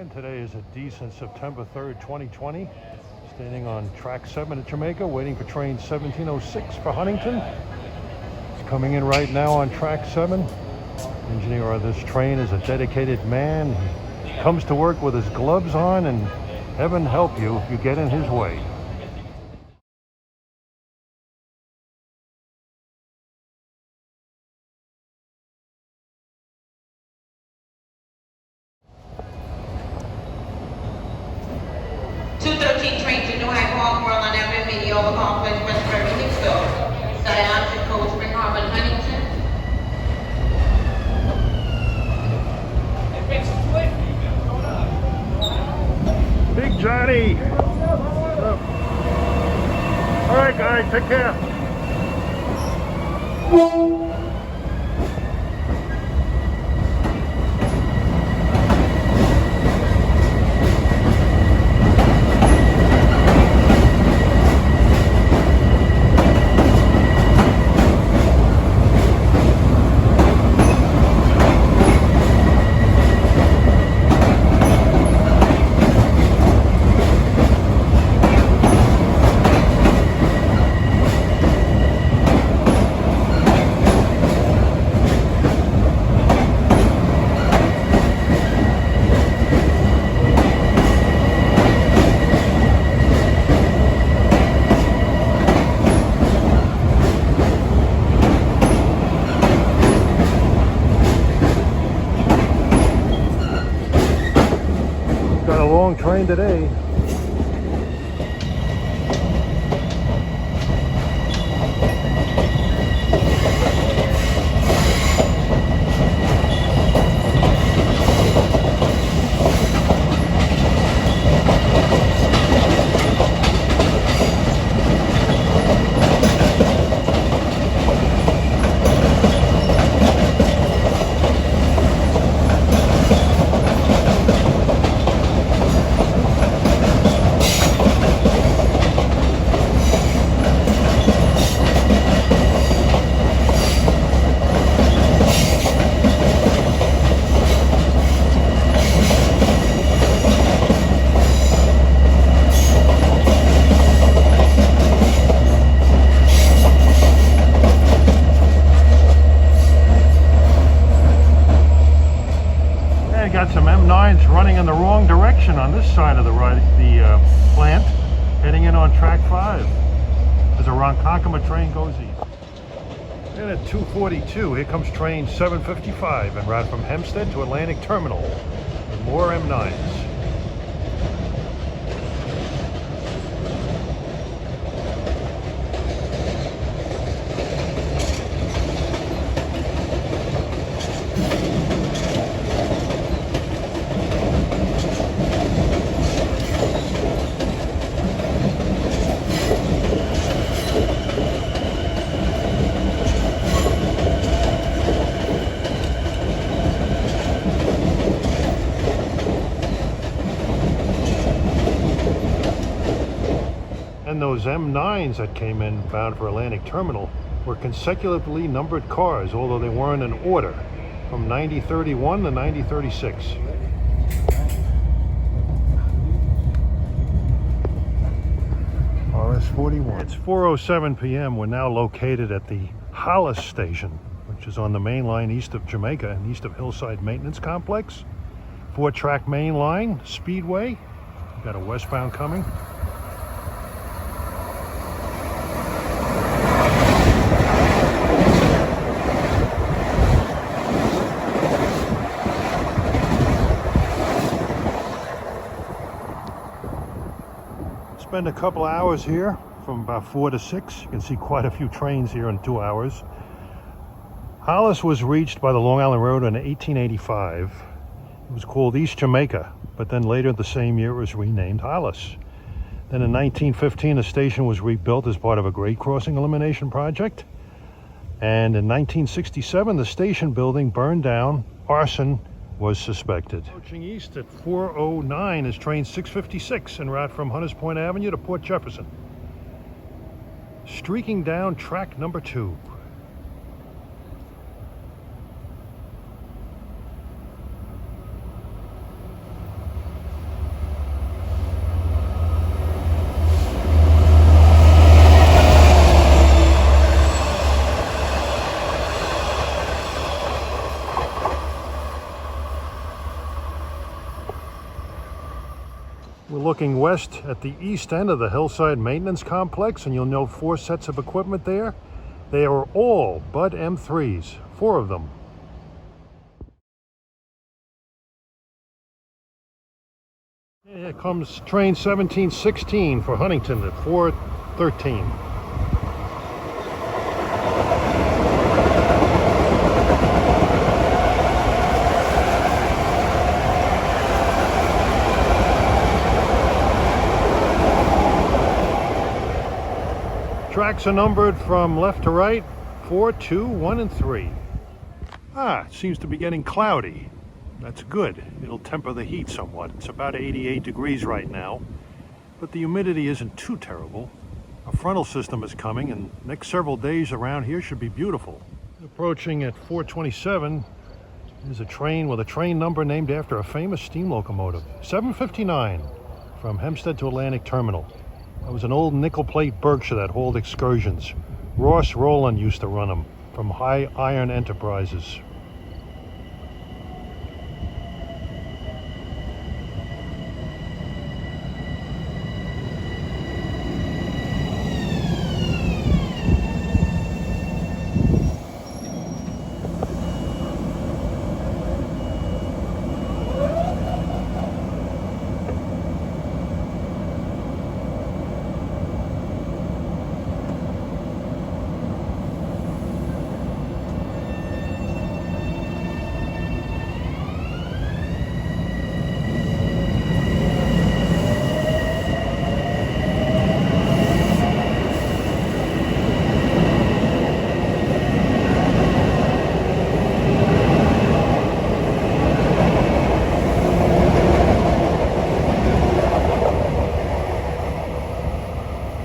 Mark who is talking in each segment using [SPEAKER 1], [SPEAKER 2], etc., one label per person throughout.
[SPEAKER 1] And today is a decent September 3rd, 2020. Standing on track 7 at Jamaica, waiting for train 1706 for Huntington. It's coming in right now on track 7. The engineer of this train is a dedicated man. He comes to work with his gloves on, and heaven help you if you get in his way.
[SPEAKER 2] Train to New Hyde Park, Maryland Avenue, Medial Complex, Westbury, Hicksville. Zion to Cold Spring Harbor, Huntington.
[SPEAKER 1] Big Johnny! All right, guys, take care. Got a long train today. Got some M9s running in the wrong direction on this side of the plant, heading in on track 5 as a Ronkonkoma train goes east. And at 2:42, here comes train 755 en route from Hempstead to Atlantic Terminal with more M9s. And those M9s that came in bound for Atlantic Terminal were consecutively numbered cars, although they weren't in order, from 9031 to 9036. RS41. It's 4:07 p.m. We're now located at the Hollis station, which is on the main line east of Jamaica and east of Hillside Maintenance Complex. 4-track main line, Speedway. We've got a westbound coming. Spend a couple hours here from about 4 to 6. You can see quite a few trains here in 2 hours. Hollis was reached by the Long Island Railroad in 1885. It was called East Jamaica, but then later the same year it was renamed Hollis. Then in 1915 the station was rebuilt as part of a grade crossing elimination project. And in 1967 the station building burned down. Arson was suspected. Approaching east at 4:09 is train 656 en route from Hunters Point Avenue to Port Jefferson. Streaking down track number 2. We're looking west at the east end of the Hillside Maintenance Complex, and you'll note 4 sets of equipment there. They are all Bud M3s, 4 of them. Here comes train 1716 for Huntington at 4:13. Tracks are numbered from left to right, 4, 2, 1, and 3. It seems to be getting cloudy. That's good. It'll temper the heat somewhat. It's about 88 degrees right now, but the humidity isn't too terrible. A frontal system is coming, and next several days around here should be beautiful. Approaching at 4:27 is a train with a train number named after a famous steam locomotive. 759 from Hempstead to Atlantic Terminal. That was an old nickel plate Berkshire that hauled excursions. Ross Rowland used to run them from High Iron Enterprises.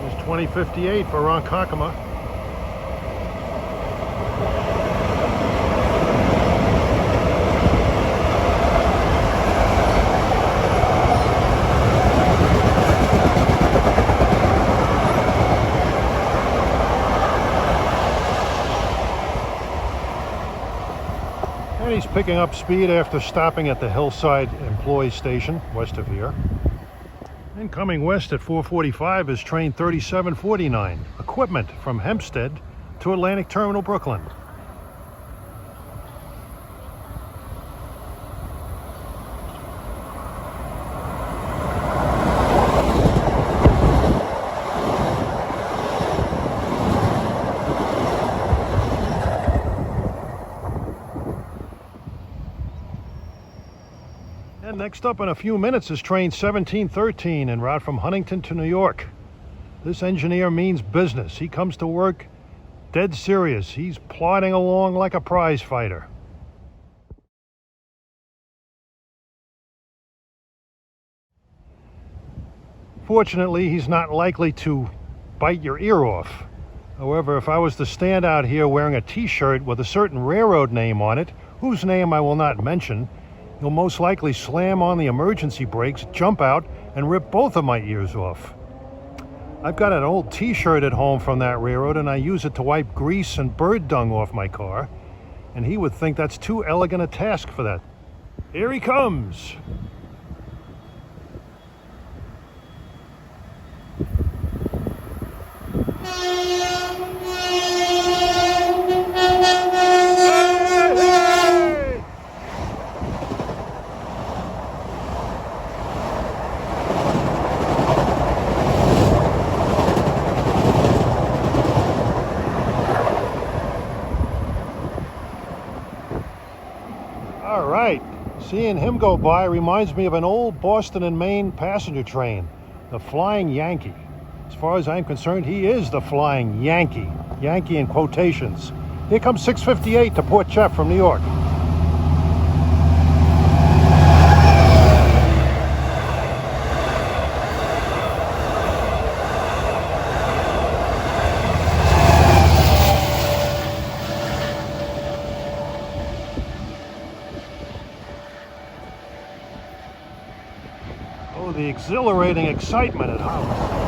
[SPEAKER 1] There's 2058 for Ronkonkoma. And he's picking up speed after stopping at the Hillside Employee Station, west of here. And coming west at 4:45 is train 3749, equipment from Hempstead to Atlantic Terminal, Brooklyn. And next up in a few minutes is train 1713 en route from Huntington to New York. This engineer means business. He comes to work dead serious. He's plodding along like a prize fighter. Fortunately, he's not likely to bite your ear off. However, if I was to stand out here wearing a t-shirt with a certain railroad name on it, whose name I will not mention, he'll most likely slam on the emergency brakes, jump out, and rip both of my ears off. I've got an old t-shirt at home from that railroad, and I use it to wipe grease and bird dung off my car, and he would think that's too elegant a task for that. Here he comes! All right, seeing him go by reminds me of an old Boston and Maine passenger train, the Flying Yankee. As far as I'm concerned, he is the Flying Yankee. Yankee in quotations. Here comes 658 to Port Jeff from New York. Oh, the exhilarating excitement at Hollis.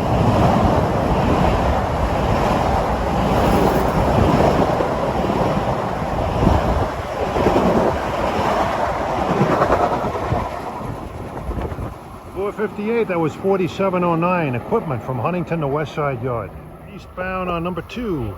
[SPEAKER 1] 458, that was 4709. Equipment from Huntington to West Side Yard. Eastbound on number 2.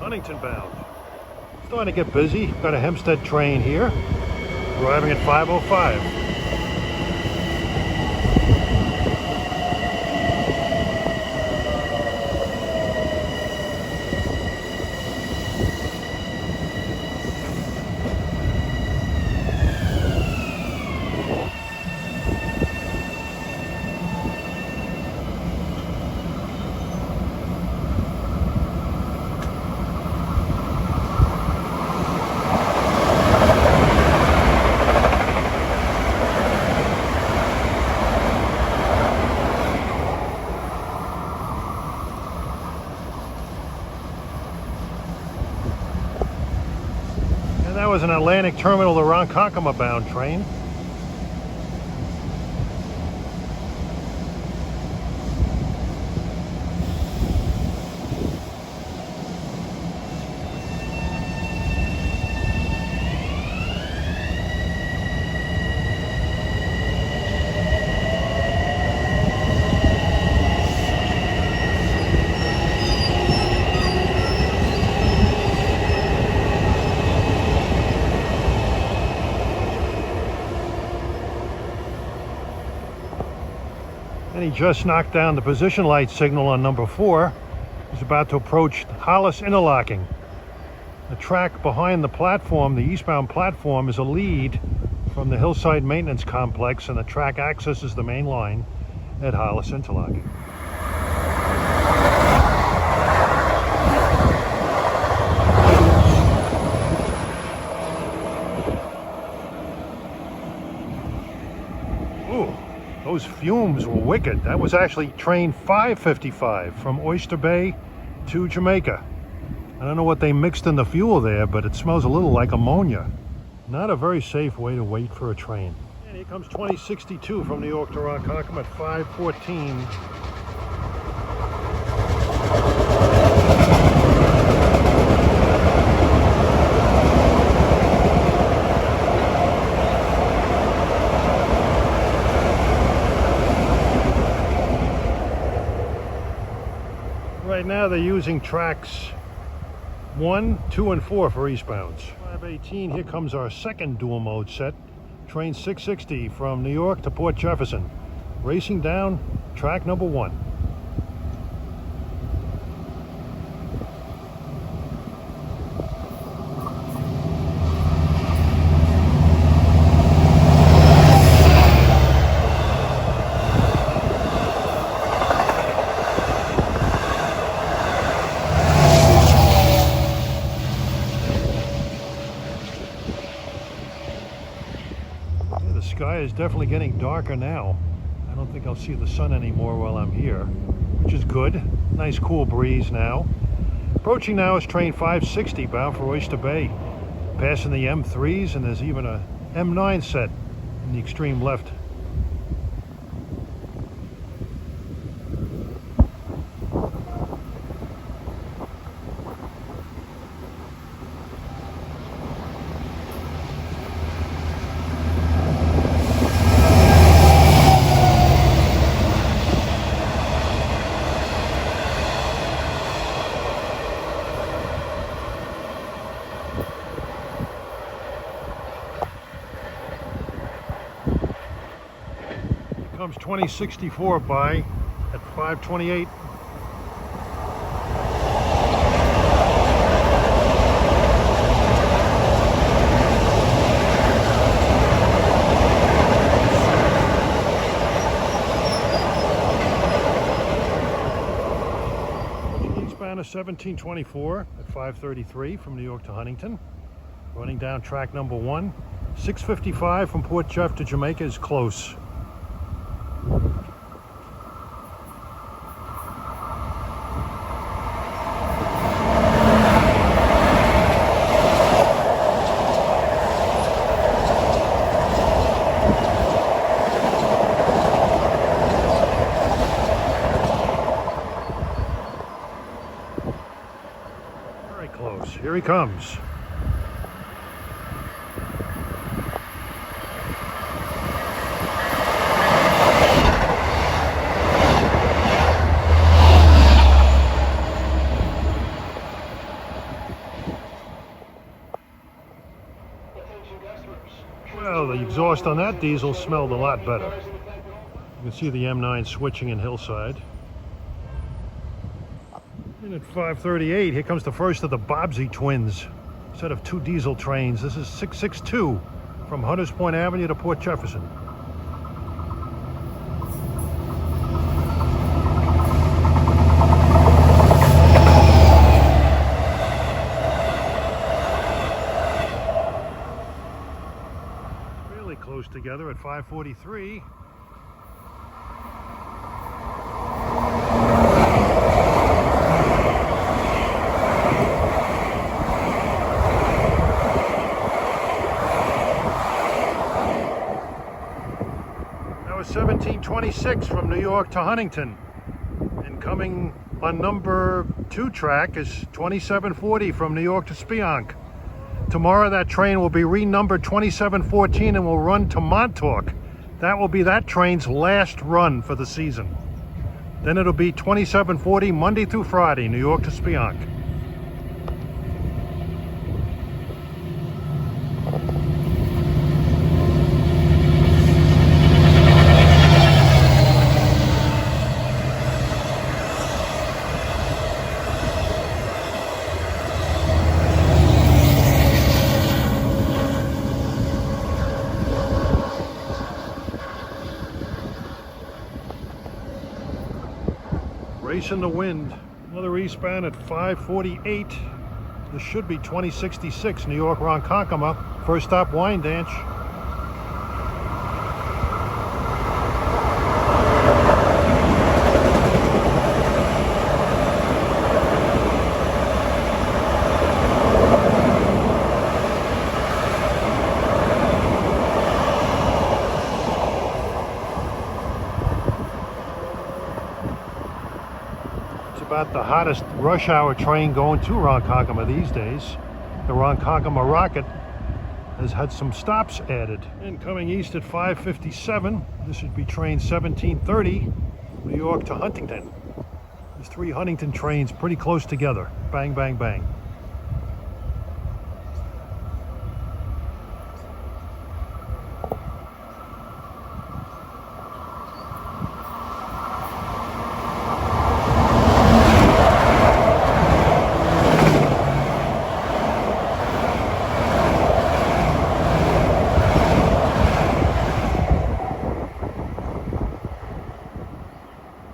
[SPEAKER 1] Huntington bound. Starting to get busy. Got a Hempstead train here. Arriving at 5:05. That was an Atlantic Terminal to Ronkonkoma bound train. And he just knocked down the position light signal on number 4. He's about to approach Hollis interlocking. The track behind the platform, the eastbound platform, is a lead from the Hillside Maintenance Complex, and the track accesses the main line at Hollis interlocking. Ooh. Those fumes were wicked. That was actually train 555 from Oyster Bay to Jamaica. I don't know what they mixed in the fuel there, but it smells a little like ammonia. Not a very safe way to wait for a train. And here comes 2062 from New York to Ronkonkoma at 5:14. Right now they're using tracks 1, 2, and 4 for eastbounds. 5:18, here comes our second dual mode set. Train 660 from New York to Port Jefferson. Racing down track number 1. The sky is definitely getting darker now. I don't think I'll see the sun anymore while I'm here, which is good. Nice cool breeze now. Approaching now is train 560 bound for Oyster Bay. Passing the M3s, and there's even a M9 set in the extreme left. Comes 2064 by at 5:28. Eastbound is 1724 at 5:33 from New York to Huntington. Running down track number 1. 6:55 from Port Jeff to Jamaica is close. he comes. Well, the exhaust on that diesel smelled a lot better. You can see the M9 switching in Hillside. And at 5:38, here comes the first of the Bobbsey twins. Set of 2 diesel trains. This is 662 from Hunters Point Avenue to Port Jefferson. Really close together at 5:43. That was 1726 from New York to Huntington. And coming on number 2 track is 2740 from New York to Spionk. Tomorrow that train will be renumbered 2714 and will run to Montauk. That will be that train's last run for the season. Then it'll be 2740 Monday through Friday, New York to Spionk. Race in the wind. Another eastbound at 5:48. This should be 2066 New York Ronkonkoma. First stop Wyandanch. About the hottest rush hour train going to Ronkonkoma these days. The Ronkonkoma Rocket has had some stops added. And coming east at 5:57, this should be train 1730, New York to Huntington. There's 3 Huntington trains pretty close together. Bang, bang, bang.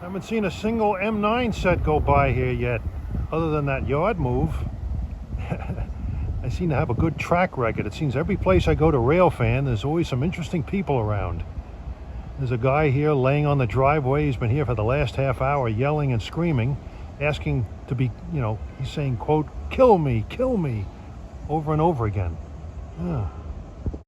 [SPEAKER 1] Haven't seen a single M9 set go by here yet, other than that yard move. I seem to have a good track record. It seems every place I go to railfan, there's always some interesting people around. There's a guy here laying on the driveway. He's been here for the last half hour, yelling and screaming, asking to be, he's saying, quote, kill me, over and over again. Yeah.